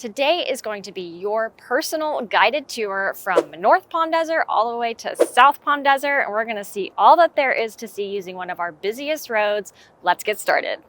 Today is going to be your personal guided tour from North Palm Desert all the way to South Palm Desert, and we're going to see all that there is to see using one of our busiest roads. Let's get started.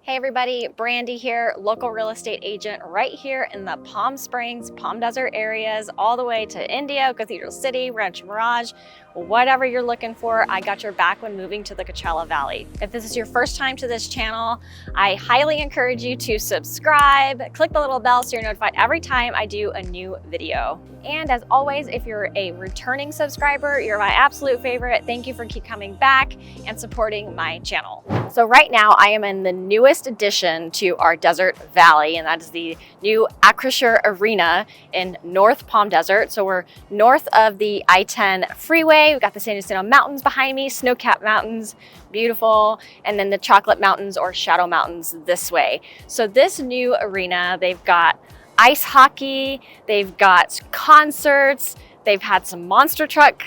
Hey everybody, Brandy here, local real estate agent right here in the Palm Springs, Palm Desert areas, all the way to Indio, Cathedral City, Rancho Mirage, whatever you're looking for, I got your back when moving to the Coachella Valley. If this is your first time to this channel, I highly encourage you to subscribe, click the little bell so you're notified every time I do a new video. And as always, if you're a returning subscriber, you're my absolute favorite. Thank you for keep coming back and supporting my channel. So right now I am in the newest addition to our desert valley, and that is the new Acrisure Arena in North Palm Desert. So we're north of the I-10 freeway. We've got the San Jacinto Mountains behind me, snow-capped mountains, beautiful, and then the Chocolate Mountains or Shadow Mountains this way. So this new arena, they've got ice hockey, they've got concerts, they've had some monster truck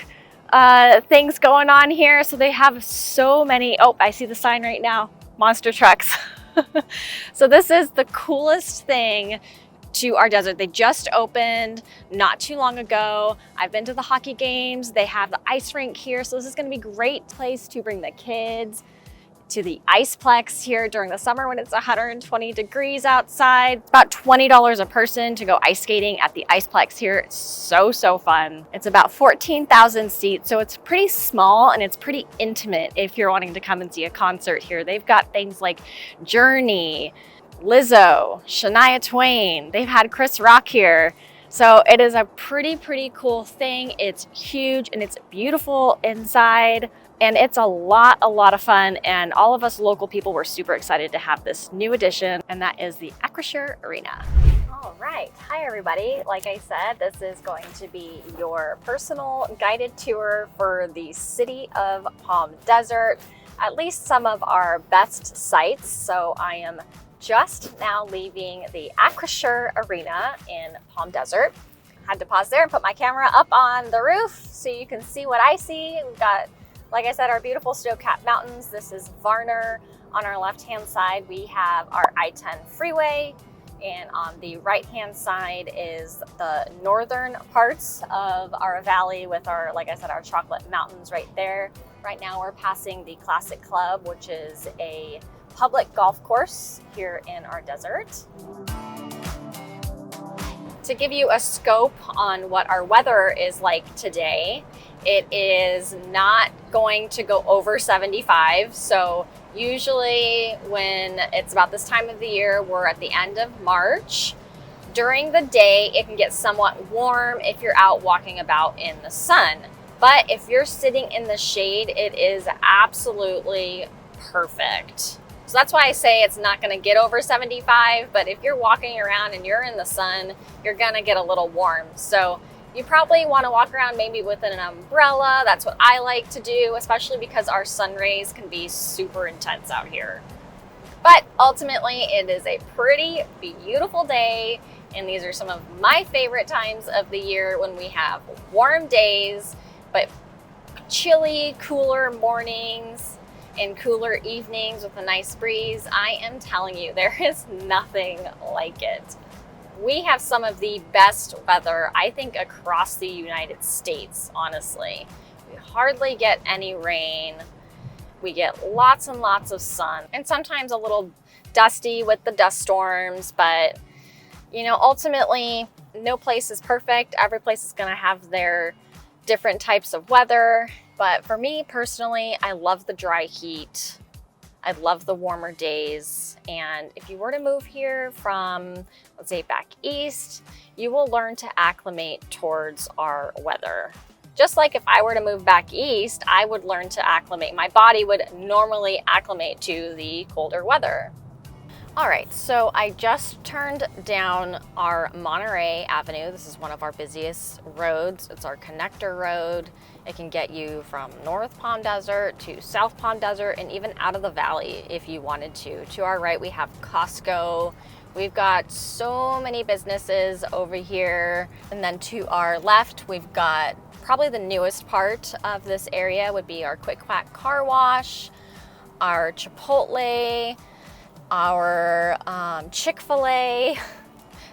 things going on here. So they have so many, oh, I see the sign right now, monster trucks. So this is the coolest thing to our desert. They just opened not too long ago. I've been to the hockey games. They have the ice rink here. So this is gonna be a great place to bring the kids to the Iceplex here during the summer when it's 120 degrees outside. It's about $20 a person to go ice skating at the Iceplex here. It's so fun. It's about 14,000 seats, so it's pretty small and it's pretty intimate if you're wanting to come and see a concert here. They've got things like Journey, Lizzo, Shania Twain. They've had Chris Rock here. So it is a pretty cool thing. It's huge and it's beautiful inside. And it's a lot of fun, and all of us local people were super excited to have this new addition, and that is the Acrisure Arena. All right, hi everybody. Like I said, this is going to be your personal guided tour for the city of Palm Desert, at least some of our best sites. So I am just now leaving the Acrisure Arena in Palm Desert. Had to pause there and put my camera up on the roof so you can see what I see. We've got, like I said, our beautiful snow-capped mountains. This is Varner. On our left-hand side, we have our I-10 freeway. And on the right-hand side is the northern parts of our valley with our, like I said, our chocolate mountains right there. Right now we're passing the Classic Club, which is a public golf course here in our desert. To give you a scope on what our weather is like today, it is not going to go over 75. So usually when it's about this time of the year, we're at the end of March. During the day, it can get somewhat warm if you're out walking about in the sun. But if you're sitting in the shade, it is absolutely perfect. So that's why I say it's not gonna get over 75, but if you're walking around and you're in the sun, you're gonna get a little warm. So you probably wanna walk around maybe with an umbrella. That's what I like to do, especially because our sun rays can be super intense out here. But ultimately, it is a pretty beautiful day, and these are some of my favorite times of the year when we have warm days, but chilly, cooler mornings and cooler evenings with a nice breeze. I am telling you, there is nothing like it. We have some of the best weather, I think, across the United States, honestly. We hardly get any rain. We get lots and lots of sun, and sometimes a little dusty with the dust storms, but you know, ultimately, no place is perfect. Every place is gonna have their different types of weather. But for me personally, I love the dry heat. I love the warmer days. And if you were to move here from, let's say, back east, you will learn to acclimate towards our weather. Just like if I were to move back east, I would learn to acclimate. My body would normally acclimate to the colder weather. All right, so I just turned down our Monterey Avenue. This is one of our busiest roads. It's our connector road. It can get you from North Palm Desert to South Palm Desert and even out of the valley if you wanted to. To our right, we have Costco. We've got so many businesses over here. And then to our left, we've got probably the newest part of this area would be our Quick Quack car wash, our Chipotle, our Chick-fil-A,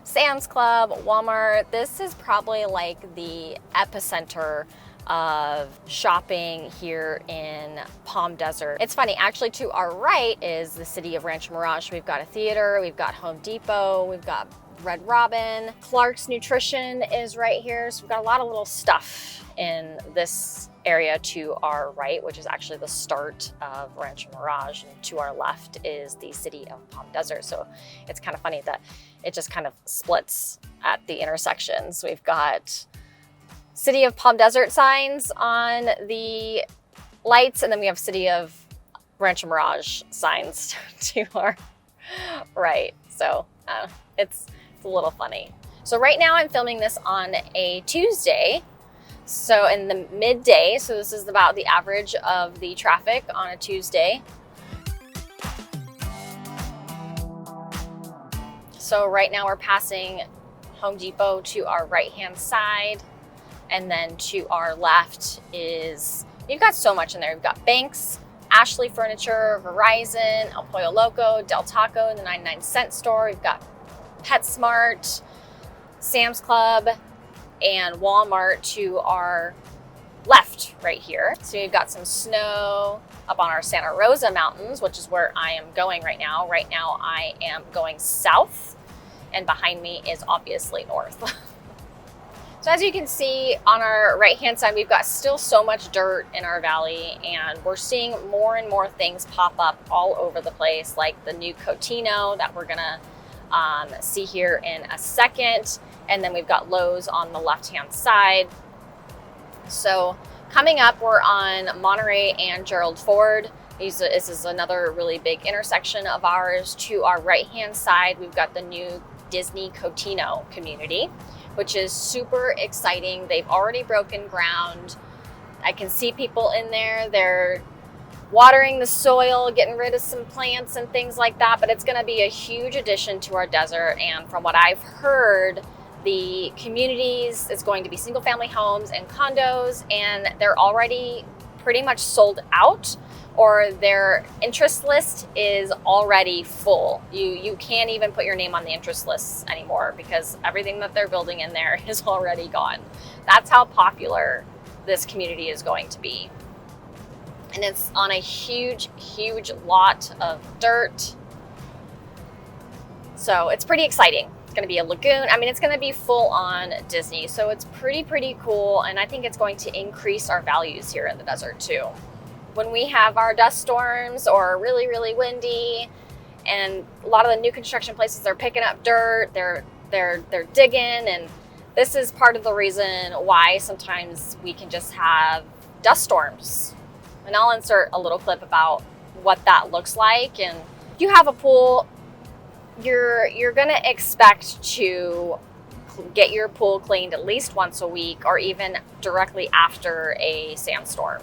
Sam's Club, Walmart. This is probably like the epicenter of shopping here in Palm Desert. It's funny, actually to our right is the city of Rancho Mirage. We've got a theater, we've got Home Depot, we've got Red Robin, Clark's Nutrition is right here. So we've got a lot of little stuff in this area to our right, which is actually the start of Rancho Mirage. And to our left is the city of Palm Desert. So it's kind of funny that it just kind of splits at the intersections. We've got City of Palm Desert signs on the lights, and then we have City of Rancho Mirage signs to our right. So it's a little funny. So right now I'm filming this on a Tuesday, so in the midday. So this is about the average of the traffic on a Tuesday. So right now we're passing Home Depot to our right-hand side. And then to our left is, you've got so much in there. We've got Banks, Ashley Furniture, Verizon, El Pollo Loco, Del Taco, the 99-cent store. We've got PetSmart, Sam's Club, and Walmart to our left right here. So you've got some snow up on our Santa Rosa Mountains, which is where I am going right now. Right now I am going south, and behind me is obviously north. So as you can see on our right-hand side, we've got still so much dirt in our valley, and we're seeing more and more things pop up all over the place, like the new Cotino that we're gonna see here in a second. And then we've got Lowe's on the left-hand side. So coming up, we're on Monterey and Gerald Ford. This is another really big intersection of ours. To our right-hand side, we've got the new Disney Cotino community, which is super exciting. They've already broken ground. I can see people in there. They're watering the soil, getting rid of some plants and things like that, but it's gonna be a huge addition to our desert. And from what I've heard, the communities is going to be single family homes and condos, and they're already pretty much sold out, or their interest list is already full. You can't even put your name on the interest list anymore because everything that they're building in there is already gone. That's how popular this community is going to be. And it's on a huge, huge lot of dirt. So it's pretty exciting. It's gonna be a lagoon. I mean, it's gonna be full on Disney. So it's pretty cool. And I think it's going to increase our values here in the desert too. When we have our dust storms or really, really windy, and a lot of the new construction places, they're picking up dirt, they're digging, and this is part of the reason why sometimes we can just have dust storms. And I'll insert a little clip about what that looks like. And if you have a pool, you're gonna expect to get your pool cleaned at least once a week, or even directly after a sandstorm.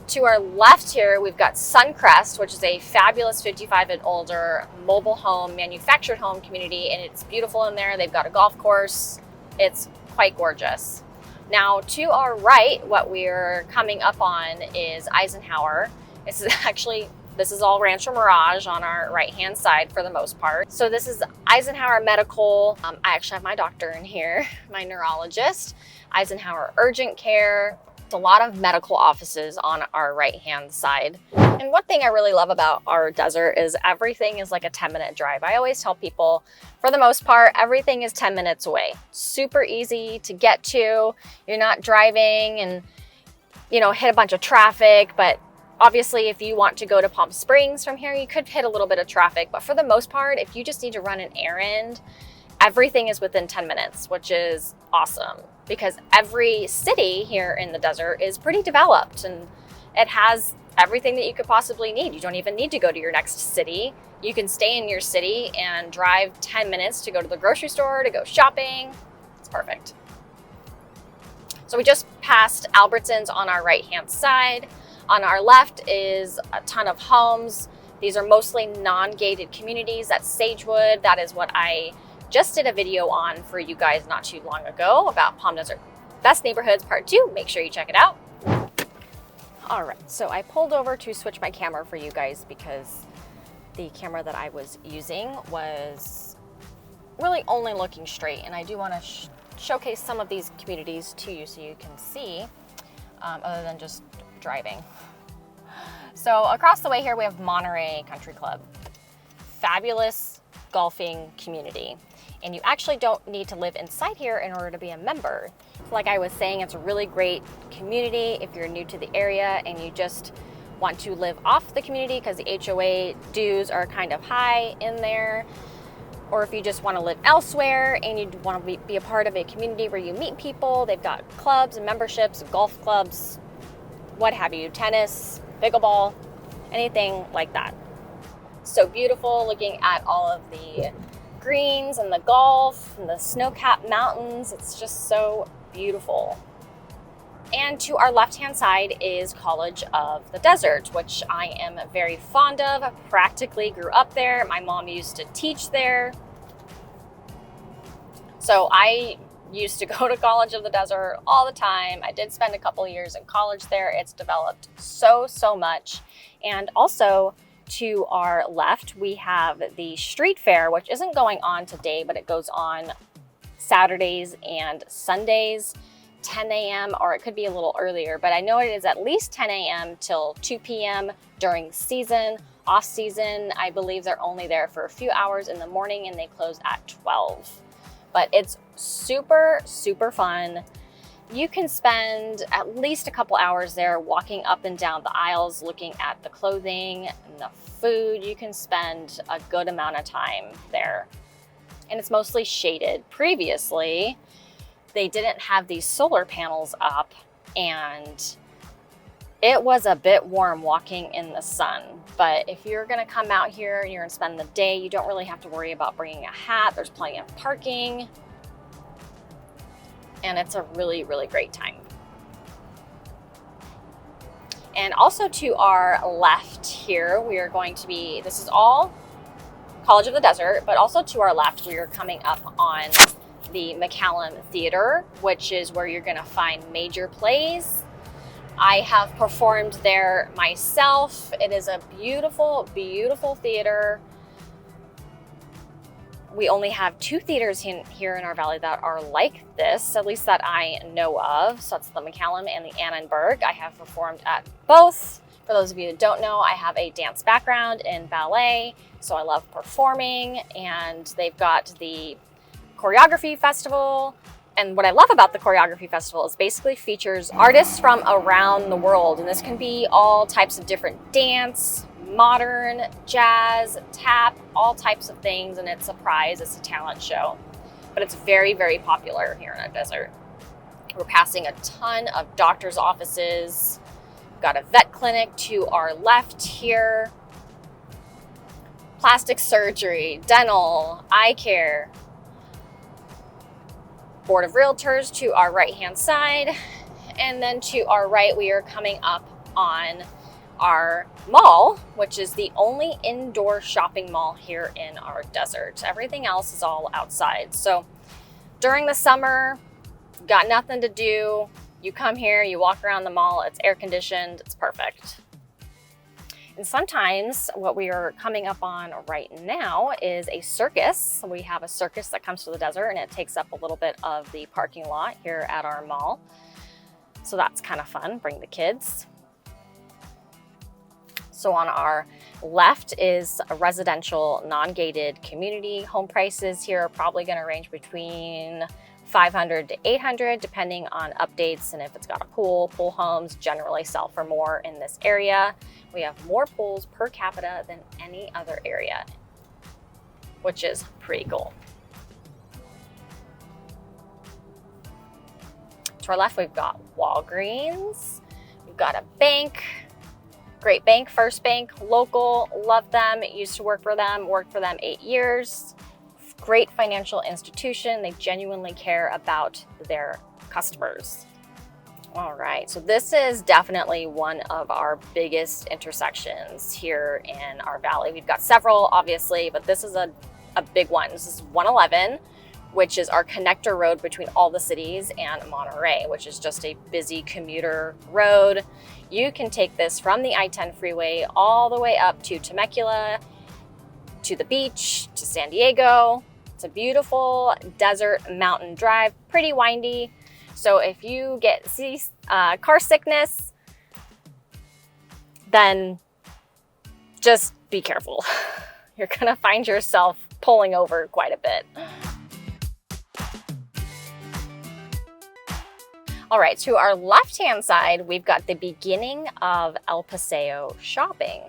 To our left here, we've got Suncrest, which is a fabulous 55 and older mobile home, manufactured home community, and it's beautiful in there. They've got a golf course. It's quite gorgeous. Now, to our right, what we're coming up on is Eisenhower. This is all Rancho Mirage on our right-hand side for the most part. So this is Eisenhower Medical. I actually have my doctor in here, my neurologist. Eisenhower Urgent Care. A lot of medical offices on our right-hand side. And one thing I really love about our desert is everything is like a 10-minute drive. I always tell people, for the most part, everything is 10 minutes away. Super easy to get to. You're not driving and, hit a bunch of traffic. But obviously, if you want to go to Palm Springs from here, you could hit a little bit of traffic. But for the most part, if you just need to run an errand, everything is within 10 minutes, which is awesome. Because every city here in the desert is pretty developed, and it has everything that you could possibly need. You don't even need to go to your next city. You can stay in your city and drive 10 minutes to go to the grocery store, to go shopping. It's perfect. So we just passed Albertsons on our right-hand side. On our left is a ton of homes. These are mostly non-gated communities. That's Sagewood. That is what I just did a video on for you guys not too long ago about Palm Desert Best Neighborhoods Part 2. Make sure you check it out. All right, so I pulled over to switch my camera for you guys because the camera that I was using was really only looking straight, and I do want to showcase some of these communities to you so you can see, other than just driving. So across the way here we have Monterey Country Club. Fabulous golfing community. And you actually don't need to live inside here in order to be a member. Like I was saying, it's a really great community if you're new to the area and you just want to live off the community because the HOA dues are kind of high in there. Or if you just want to live elsewhere and you want to be a part of a community where you meet people. They've got clubs and memberships, golf clubs, what have you, tennis, pickleball, anything like that. So beautiful, looking at all of the greens and the golf and the snow-capped mountains. It's just so beautiful. And to our left-hand side is College of the Desert, which I am very fond of. I practically grew up there. My mom used to teach there. So I used to go to College of the Desert all the time. I did spend a couple of years in college there. It's developed so much. And also to our left, we have the street fair, which isn't going on today, but it goes on Saturdays and Sundays, 10 a.m. or it could be a little earlier, but I know it is at least 10 a.m. till 2 p.m. during season. Off season, I believe they're only there for a few hours in the morning and they close at 12. But it's super fun. You can spend at least a couple hours there walking up and down the aisles, looking at the clothing and the food. You can spend a good amount of time there. And it's mostly shaded. Previously, they didn't have these solar panels up and it was a bit warm walking in the sun. But if you're gonna come out here and you're gonna spend the day, you don't really have to worry about bringing a hat. There's plenty of parking. And it's a really great time. And also to our left here, we are going to be, this is all College of the Desert, but also to our left, we are coming up on the McCallum Theater, which is where you're gonna find major plays. I have performed there myself. It is a beautiful theater. We only have 2 theaters here in our valley that are like this, at least that I know of. So that's the McCallum and the Annenberg. I have performed at both. For those of you that don't know, I have a dance background in ballet, so I love performing, and they've got the choreography festival. And what I love about the choreography festival is basically features artists from around the world. And this can be all types of different dance, modern, jazz, tap, all types of things. And it's a prize, it's a talent show. But it's very popular here in our desert. We're passing a ton of doctor's offices. We've got a vet clinic to our left here. Plastic surgery, dental, eye care. Board of Realtors to our right-hand side. And then to our right, we are coming up on our mall, which is the only indoor shopping mall here in our desert. Everything else is all outside. So during the summer, got nothing to do, you come here, you walk around the mall, it's air conditioned, it's perfect. And sometimes what we are coming up on right now is a circus. We have a circus that comes to the desert and it takes up a little bit of the parking lot here at our mall. So that's kind of fun, bring the kids. So on our left is a residential non-gated community. Home prices here are probably gonna range between $500 to $800 depending on updates and if it's got a pool. Pool homes generally sell for more in this area. We have more pools per capita than any other area, which is pretty cool. To our left, we've got Walgreens. We've got a bank, great bank, First Bank, local, love them. Used to work for them, worked for them 8 years. Great financial institution. They genuinely care about their customers. All right, so this is definitely one of our biggest intersections here in our valley. We've got several, obviously, but this is a big one. This is 111, which is our connector road between all the cities and Monterey, which is just a busy commuter road. You can take this from the I-10 freeway all the way up to Temecula, to the beach, to San Diego. It's a beautiful desert mountain drive, pretty windy. So if you get car sickness, then just be careful. You're gonna find yourself pulling over quite a bit. All right, to our left-hand side, we've got the beginning of El Paseo shopping.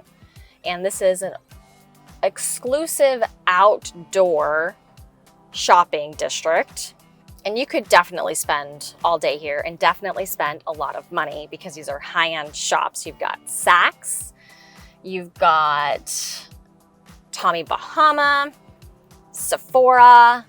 And this is an exclusive outdoor shopping district. And you could definitely spend all day here and definitely spend a lot of money because these are high-end shops. You've got Saks, you've got Tommy Bahama, Sephora,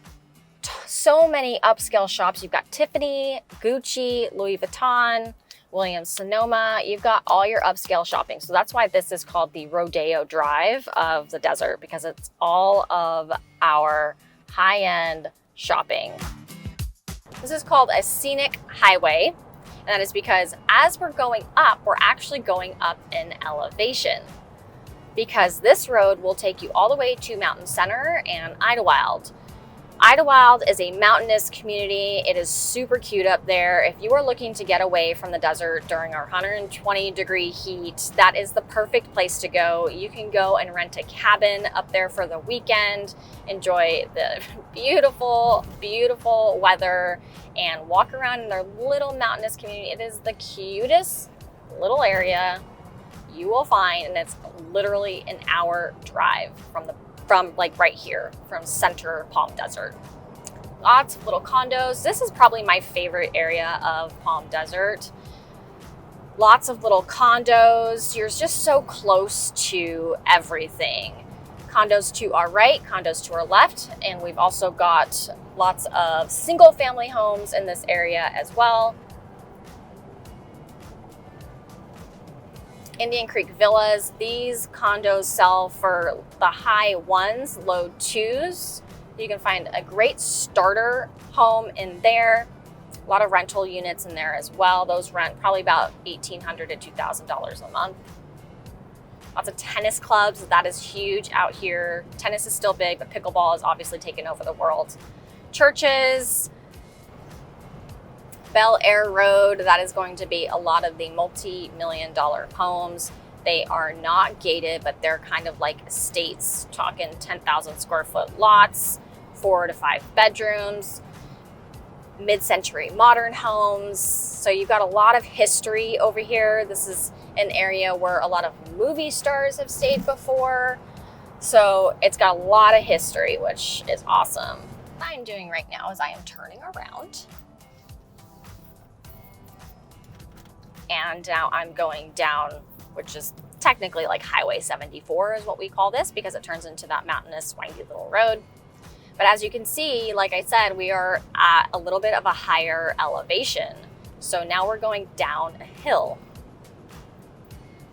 so many upscale shops. You've got Tiffany, Gucci, Louis Vuitton, Williams-Sonoma. You've got all your upscale shopping. So that's why this is called the Rodeo Drive of the desert, because it's all of our high-end shopping. This is called a scenic highway, and that is because as we're going up, we're actually going up in elevation, because this road will take you all the way to Mountain Center and Idlewild. Idlewild is a mountainous community. It is super cute up there. If you are looking to get away from the desert during our 120-degree heat, that is the perfect place to go. You can go and rent a cabin up there for the weekend, enjoy the beautiful, beautiful weather, and walk around in their little mountainous community. It is the cutest little area you will find, and it's literally an hour drive from like right here, from center Palm Desert. Lots of little condos. This is probably my favorite area of Palm Desert. Lots of little condos. You're just so close to everything. Condos to our right, condos to our left, and we've also got lots of single family homes in this area as well. Indian Creek Villas, these condos sell for the high ones, low twos. You can find a great starter home in there. A lot of rental units in there as well. Those rent probably about $1,800 to $2,000 a month. Lots of tennis clubs, that is huge out here. Tennis is still big, but pickleball has obviously taken over the world. Churches, Bel Air Road, that is going to be a lot of the multi-million-dollar homes. They are not gated, but they're kind of like estates, talking 10,000 square foot lots, 4 to 5 bedrooms, mid-century modern homes. So you've got a lot of history over here. This is an area where a lot of movie stars have stayed before. So it's got a lot of history, which is awesome. What I'm doing right now is I am turning around. And now I'm going down, which is technically like Highway 74 is what we call this, because it turns into that mountainous, windy little road. But as you can see, like I said, we are at a little bit of a higher elevation. So now we're going down a hill.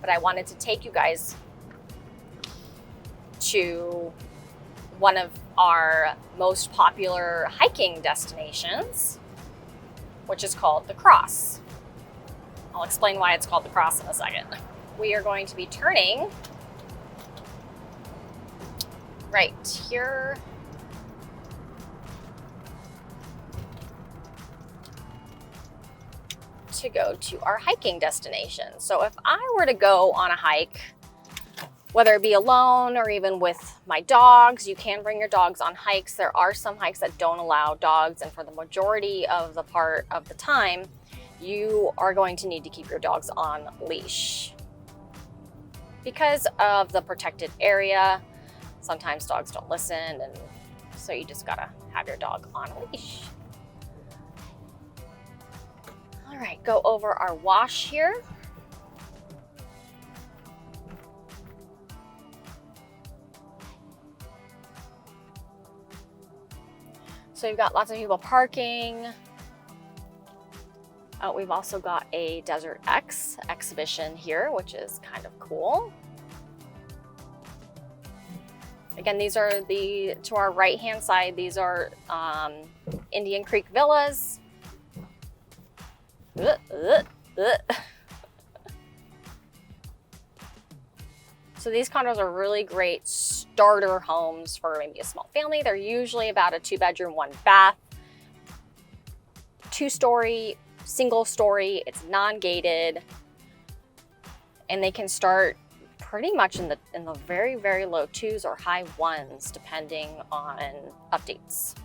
But I wanted to take you guys to one of our most popular hiking destinations, which is called the Cross. I'll explain why it's called the Cross in a second. We are going to be turning right here. To go to our hiking destination. So if I were to go on a hike, whether it be alone or even with my dogs, you can bring your dogs on hikes. There are some hikes that don't allow dogs, and for the majority of the part of the time, you are going to need to keep your dogs on leash. Because of the protected area, sometimes dogs don't listen, and so you just gotta have your dog on a leash. All right, go over our wash here. So you've got lots of people parking. We've also got a Desert X exhibition here, which is kind of cool. Again, these are to our right-hand side, these are Indian Creek Villas. So these condos are really great starter homes for maybe a small family. They're usually about a 2-bedroom, 1-bath, 2-story, single story. It's non-gated, and they can start pretty much in the very, very low 2s or high 1s, depending on updates.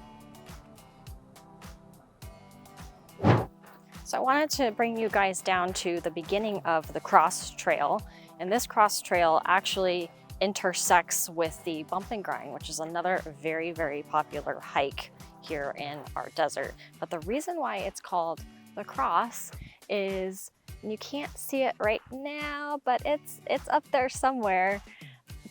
So I wanted to bring you guys down to the beginning of the cross trail. And this cross trail actually intersects with the Bump and Grind, which is another very, very popular hike here in our desert. But the reason why it's called the cross is, you can't see it right now, but it's up there somewhere.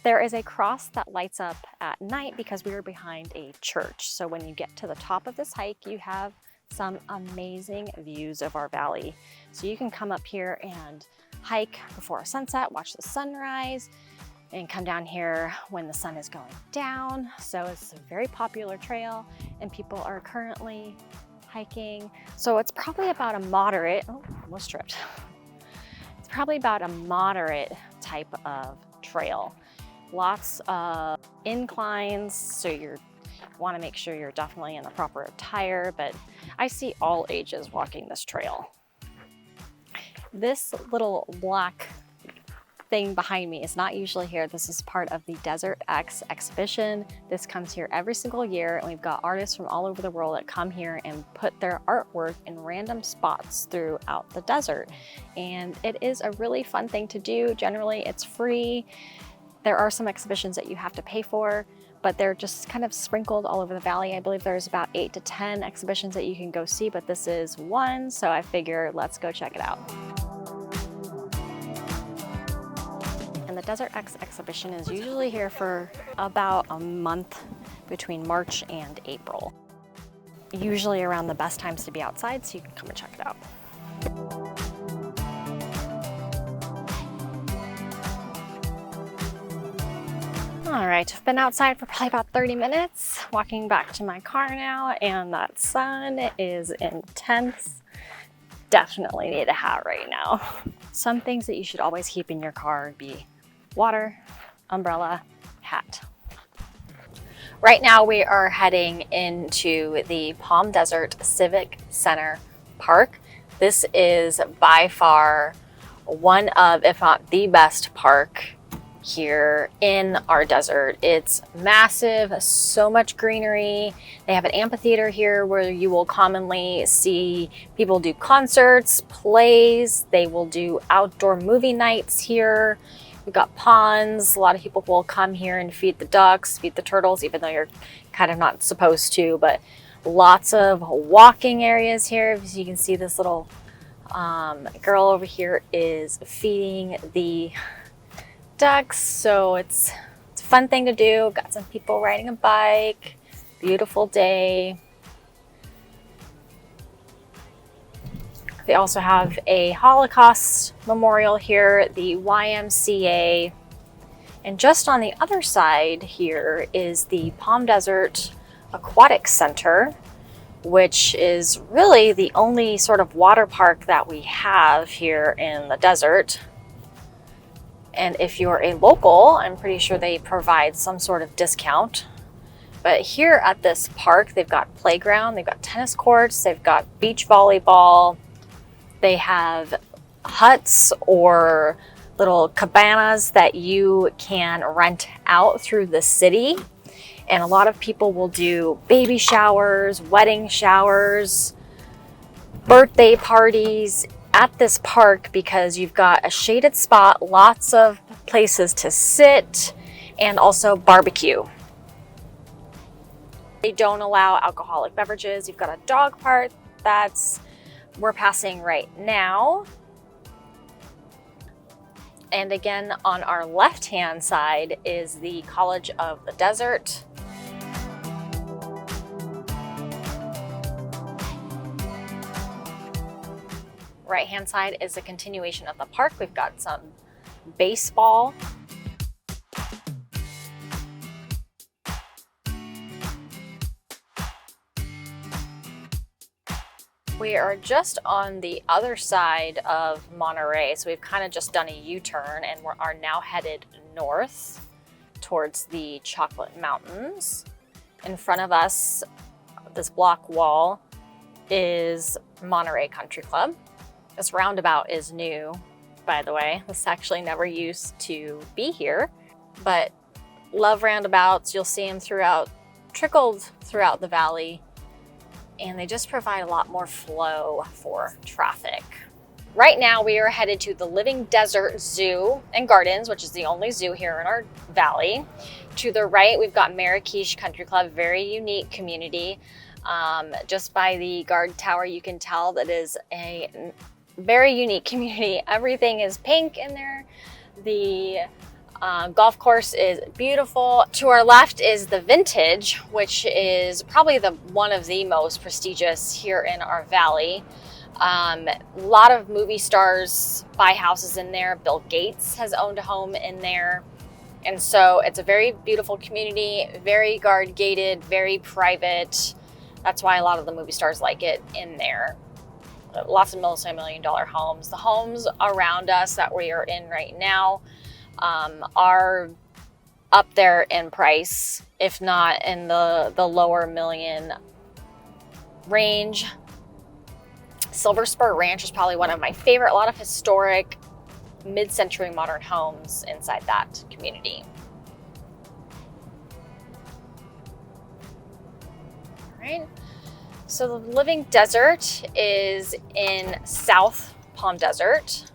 There is a cross that lights up at night because we are behind a church. So when you get to the top of this hike, you have some amazing views of our valley. So you can come up here and hike before sunset, watch the sunrise, and come down here when the sun is going down. So it's a very popular trail, and people are currently hiking. So it's probably about a moderate, oh, almost tripped. It's probably about a moderate type of trail. Lots of inclines, so you want to make sure you're definitely in the proper attire, but I see all ages walking this trail. This little black thing behind me is not usually here. This is part of the Desert X exhibition. This comes here every single year, and we've got artists from all over the world that come here and put their artwork in random spots throughout the desert. And it is a really fun thing to do. Generally, it's free. There are some exhibitions that you have to pay for, but they're just kind of sprinkled all over the valley. I believe there's about 8 to 10 exhibitions that you can go see, but this is one, so I figure let's go check it out. And the Desert X exhibition is usually here for about a month between March and April. Usually around the best times to be outside, so you can come and check it out. All right, I've been outside for probably about 30 minutes, walking back to my car now, and that sun is intense. Definitely need a hat right now. Some things that you should always keep in your car would be water, umbrella, hat. Right now we are heading into the Palm Desert Civic Center Park. This is by far one of, if not the best park here in our desert. It's massive, so much greenery. They have an amphitheater here where you will commonly see people do concerts, plays. They will do outdoor movie nights here. We've got ponds. A lot of people will come here and feed the ducks, feed the turtles, even though you're kind of not supposed to, but lots of walking areas here. As you can see, this little girl over here is feeding the ducks, so it's a fun thing to do. Got some people riding a bike. Beautiful day. They also have a Holocaust memorial here, the YMCA. And just on the other side here is the Palm Desert Aquatic Center, which is really the only sort of water park that we have here in the desert. And if you're a local, I'm pretty sure they provide some sort of discount. But here at this park, they've got playground, they've got tennis courts, they've got beach volleyball. They have huts or little cabanas that you can rent out through the city. And a lot of people will do baby showers, wedding showers, birthday parties at this park because you've got a shaded spot, lots of places to sit, and also barbecue. They don't allow alcoholic beverages. You've got a dog park we're passing right now. And again, on our left-hand side is the College of the Desert. right-hand side is a continuation of the park. We've got some baseball. We are just on the other side of Monterey, so we've kind of just done a U-turn and we are now headed north towards the Chocolate Mountains. In front of us, this block wall, is Monterey Country Club. This roundabout is new, by the way. This actually never used to be here, but love roundabouts. You'll see them trickled throughout the valley, and they just provide a lot more flow for traffic. Right now we are headed to the Living Desert Zoo and Gardens, which is the only zoo here in our valley. To the right, we've got Marrakesh Country Club, very unique community. Just by the guard tower, you can tell that is a very unique community. Everything is pink in there. The golf course is beautiful. To our left is the Vintage, which is probably one of the most prestigious here in our valley. A lot of movie stars buy houses in there. Bill Gates has owned a home in there. And so it's a very beautiful community, very guard gated, very private. That's why a lot of the movie stars like it in there. Lots of multi-million-dollar homes. The homes around us that we are in right now are up there in price, if not in the lower million range. Silver Spur Ranch is probably one of my favorite. A lot of historic mid-century modern homes inside that community. All right, so the Living Desert is in South Palm Desert.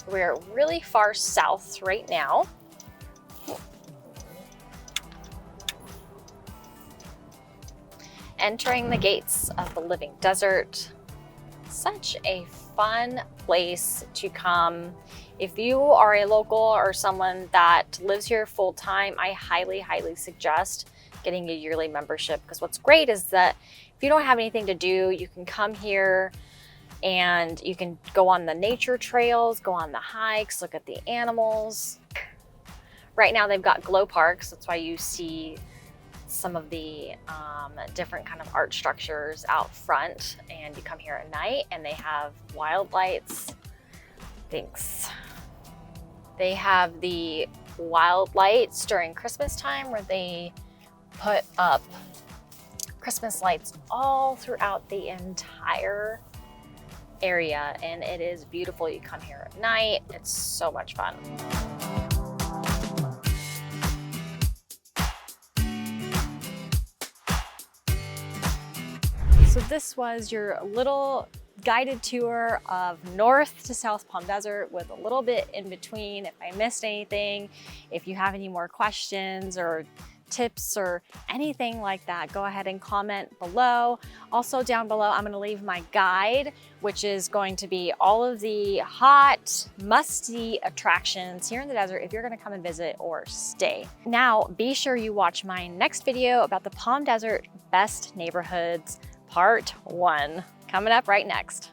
We're really far south right now. Entering the gates of the Living Desert. Such a fun place to come. If you are a local or someone that lives here full time, I highly, highly suggest getting a yearly membership, because what's great is that if you don't have anything to do, you can come here and you can go on the nature trails, go on the hikes, look at the animals. Right now they've got glow parks. That's why you see some of the different kind of art structures out front, and you come here at night and they have wild lights. Thanks. They have the wild lights during Christmas time where they put up Christmas lights all throughout the entire area, and it is beautiful. You come here at night, it's so much fun. So this was your little guided tour of North to South Palm Desert with a little bit in between. If I missed anything, if you have any more questions or tips or anything like that, go ahead and comment below. Also down below, I'm gonna leave my guide, which is going to be all of the hot, must-see attractions here in the desert if you're gonna come and visit or stay. Now, be sure you watch my next video about the Palm Desert Best Neighborhoods Part 1, coming up right next.